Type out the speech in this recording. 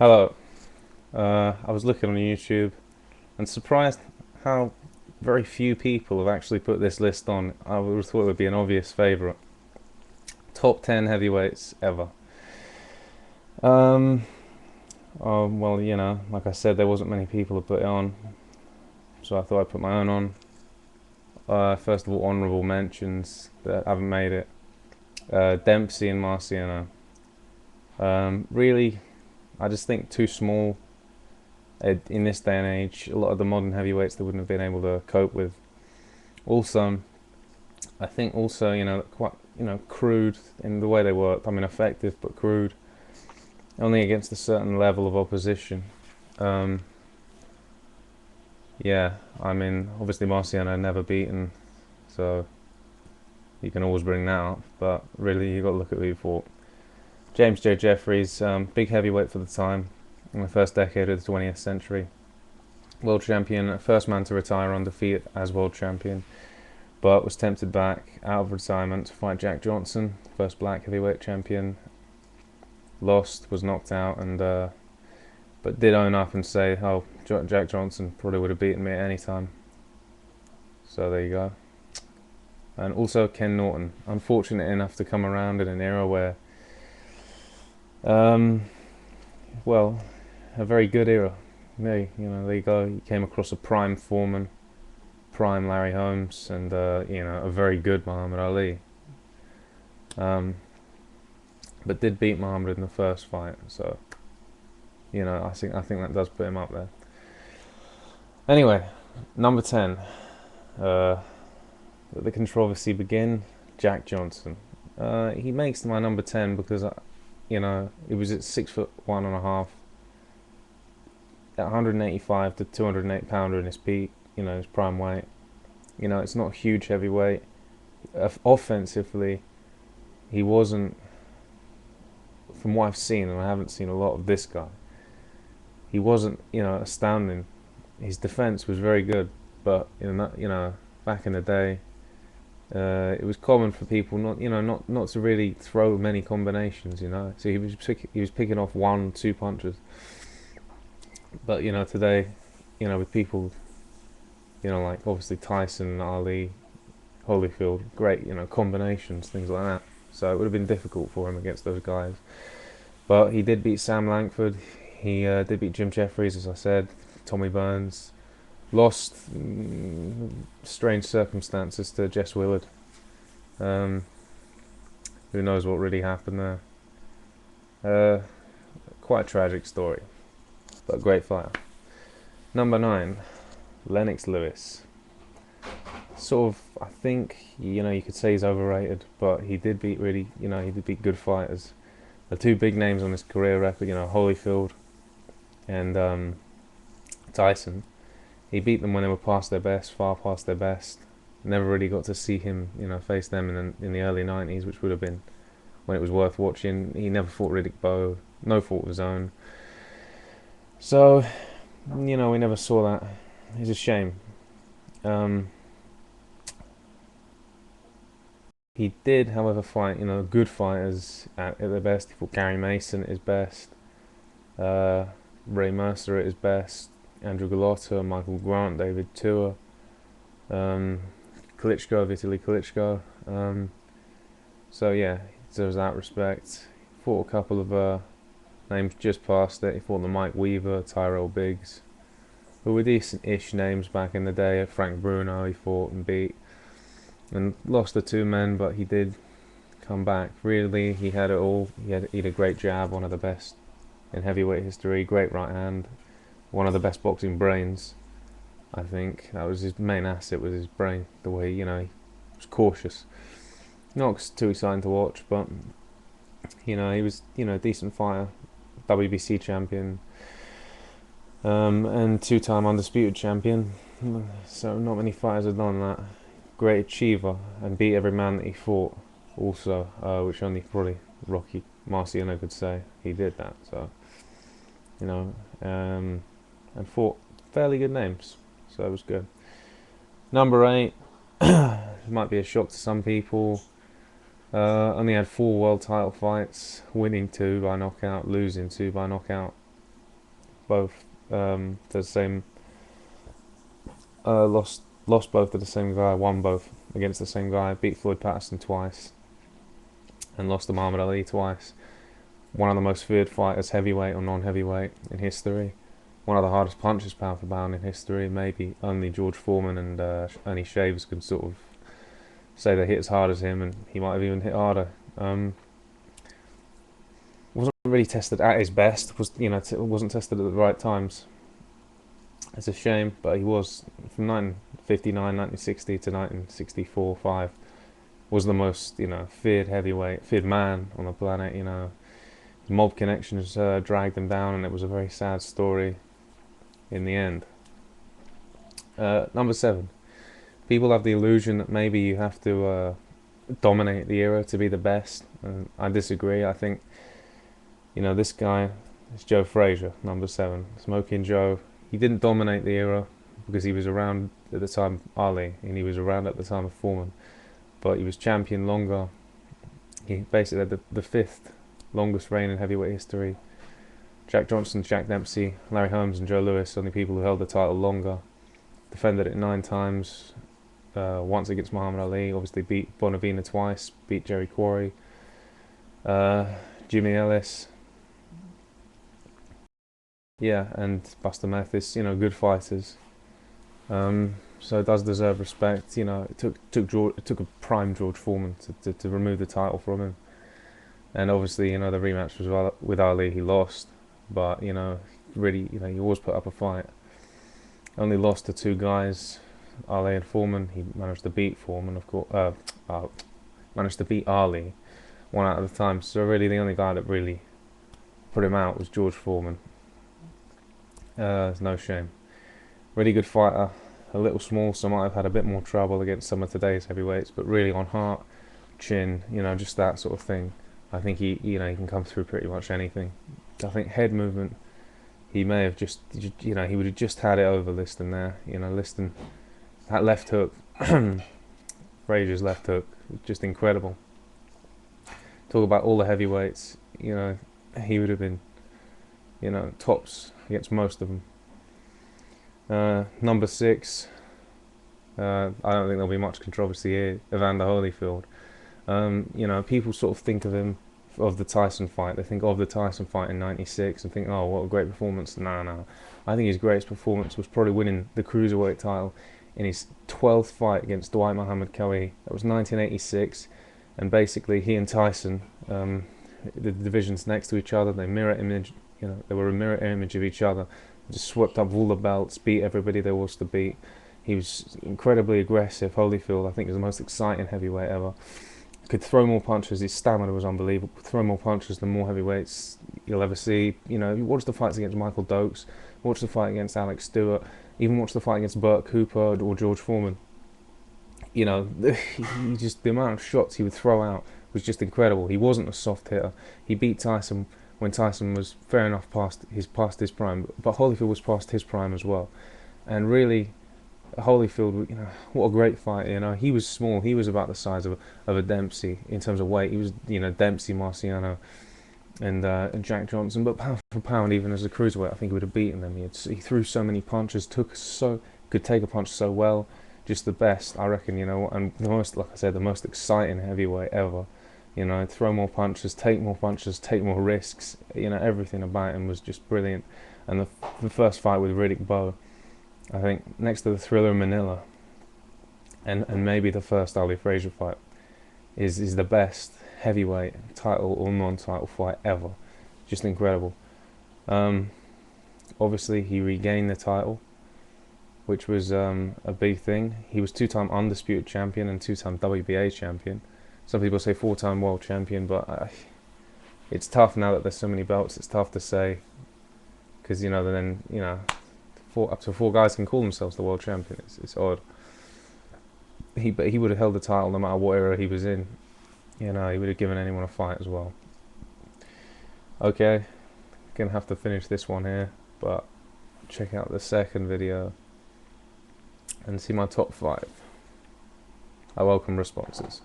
Hello. I was looking on YouTube and surprised how very few people have actually put this list on. I would have thought it would be an obvious favourite. Top 10 heavyweights ever. Um, well, like I said, there wasn't many people who put it on, so I thought I'd put my own on. First of all, honourable mentions that haven't made it. Dempsey and Marciano. Really, I just think too small in this day and age. A lot of the modern heavyweights they wouldn't have been able to cope with. Also, I think also quite crude in the way they worked. I mean, effective but crude. Only against a certain level of opposition. Um, yeah, I mean, obviously Marciano never beaten, so you can always bring that up. But really, you got to look at who he fought. James J. Jeffries, big heavyweight for the time, in the first decade of the 20th century. World champion, first man to retire undefeated as world champion, but was tempted back out of retirement to fight Jack Johnson, first black heavyweight champion. Lost, was knocked out, and but did own up and say, "Oh, Jack Johnson probably would have beaten me at any time." So there you go. And also Ken Norton, unfortunate enough to come around in an era where, um, well, a very good era. Yeah, there you go. He came across a prime Foreman, prime Larry Holmes, and a very good Muhammad Ali. Um, but did beat Muhammad in the first fight, so I think that does put him up there. Anyway, number 10. Uh, Let the controversy begin. Jack Johnson. He makes my number 10 because he was at 6'1" and a half, at 185 to 208 pounder in his peak. His prime weight. It's not a huge heavyweight. Offensively, he wasn't. From what I've seen, and I haven't seen a lot of this guy, he wasn't, astounding. His defense was very good, but back in the day, it was common for people not to really throw many combinations. So he was picking off 1, 2 punches. But today, with people, like obviously Tyson, Ali, Holyfield, great combinations, things like that. So it would have been difficult for him against those guys. But he did beat Sam Langford. He did beat Jim Jeffries, as I said, Tommy Burns. Lost, strange circumstances, to Jess Willard. Um, who knows what really happened there? Quite a tragic story, but a great fighter. Number 9, Lennox Lewis. Sort of, I think you could say he's overrated, but he did beat he did beat good fighters. The two big names on his career record, Holyfield and Tyson. He beat them when they were past their best, far past their best. Never really got to see him, face them in the early '90s, which would have been when it was worth watching. He never fought Riddick Bowe, no fault of his own. So, we never saw that. It's a shame. Um, he did, however, fight, good fighters at their best. He fought Gary Mason at his best, uh, Ray Mercer at his best, Andrew Golota, Michael Grant, David Tua, um, Klitschko, Vitaly Klitschko. So yeah, deserves that respect. Fought a couple of names just past it. He fought the Mike Weaver, Tyrell Biggs, who were decent-ish names back in the day. Frank Bruno he fought and beat, and lost the two men, but he did come back. Really, he had it all. He had a great jab, one of the best in heavyweight history. Great right hand, one of the best boxing brains. I think that was his main asset, was his brain. The way he was cautious. Not too exciting to watch, but he was a decent fighter, WBC champion, and two-time undisputed champion. So not many fighters have done that. Great achiever, and beat every man that he fought. Also, which only probably Rocky Marciano could say he did that. So and fought fairly good names. So it was good. Number 8, might be a shock to some people. Only had 4 world title fights, winning 2 by knockout, losing 2 by knockout. both to the same. Lost both to the same guy. Won both against the same guy. Beat Floyd Patterson twice, and lost to Muhammad Ali twice. One of the most feared fighters, heavyweight or non-heavyweight, in history. One of the hardest punches pound for pound in history. Maybe only George Foreman and Ernie Shaves could sort of say they hit as hard as him, and he might have even hit harder. Wasn't really tested at his best. Wasn't tested at the right times. It's a shame, but he was from 1959, 1960 to 1964-5 was the most feared heavyweight, feared man on the planet. Mob connections dragged him down, and it was a very sad story in the end. Number 7. People have the illusion that maybe you have to dominate the era to be the best. I disagree. I think, this guy is Joe Frazier, number 7. Smoking Joe. He didn't dominate the era because he was around at the time of Ali, and he was around at the time of Foreman. But he was champion longer. He basically had the 5th longest reign in heavyweight history. Jack Johnson, Jack Dempsey, Larry Holmes and Joe Louis, only people who held the title longer. Defended it 9 times. Once against Muhammad Ali, obviously beat Bonavina twice, beat Jerry Quarry, Jimmy Ellis, and Buster Mathis. Good fighters. So it does deserve respect. It took a prime George Foreman to remove the title from him, and obviously the rematch was with Ali. He lost, but really he always put up a fight. Only lost to 2 guys. Ali and Foreman. He managed to beat Foreman, of course. Managed to beat Ali 1 out of the time. So really, the only guy that really put him out was George Foreman. It's no shame. Really good fighter. A little small, so might have had a bit more trouble against some of today's heavyweights. But really, on heart, chin, just that sort of thing. I think he can come through pretty much anything. I think head movement. He may have just, he would have just had it over Liston there. Liston. That left hook, Frazier's left hook, just incredible. Talk about all the heavyweights, he would have been, tops against most of them. Number 6, I don't think there'll be much controversy here, Evander Holyfield. People sort of think of the Tyson fight. They think of the Tyson fight in '96 and think, oh, what a great performance. No. I think his greatest performance was probably winning the cruiserweight title in his 12th fight against Dwight Muhammad Qawi. That was 1986, and basically he and Tyson, the divisions next to each other, they were a mirror image of each other. Just swept up all the belts, beat everybody there was to beat. He was incredibly aggressive. Holyfield, I think, is the most exciting heavyweight ever. Could throw more punches. His stamina was unbelievable. Could throw more punches than more heavyweights you'll ever see. You watch the fights against Michael Dokes, watch the fight against Alex Stewart, even watch the fight against Burt Cooper or George Foreman. He just, the amount of shots he would throw out was just incredible. He wasn't a soft hitter. He beat Tyson when Tyson was fair enough past his prime, but Holyfield was past his prime as well. And really, Holyfield, what a great fight. He was small. He was about the size of a Dempsey in terms of weight. He was, Dempsey, Marciano, and Jack Johnson. But pound for pound, even as a cruiserweight, I think he would have beaten them. He threw so many punches, could take a punch so well. Just the best, I reckon. And the most, like I said, the most exciting heavyweight ever. Throw more punches, take more risks. Everything about him was just brilliant. And the first fight with Riddick Bowe, I think, next to the Thriller in Manila, and maybe the first Ali Frazier fight, is the best heavyweight title or non-title fight ever. Just incredible. Obviously, he regained the title, which was a big thing. He was 2-time undisputed champion and 2-time WBA champion. Some people say 4-time world champion, but it's tough now that there's so many belts. It's tough to say, because then up to 4 guys can call themselves the world champion. It's odd. But he would have held the title no matter what era he was in. He would have given anyone a fight as well. Okay, gonna have to finish this one here, but check out the second video and see my top 5. I welcome responses.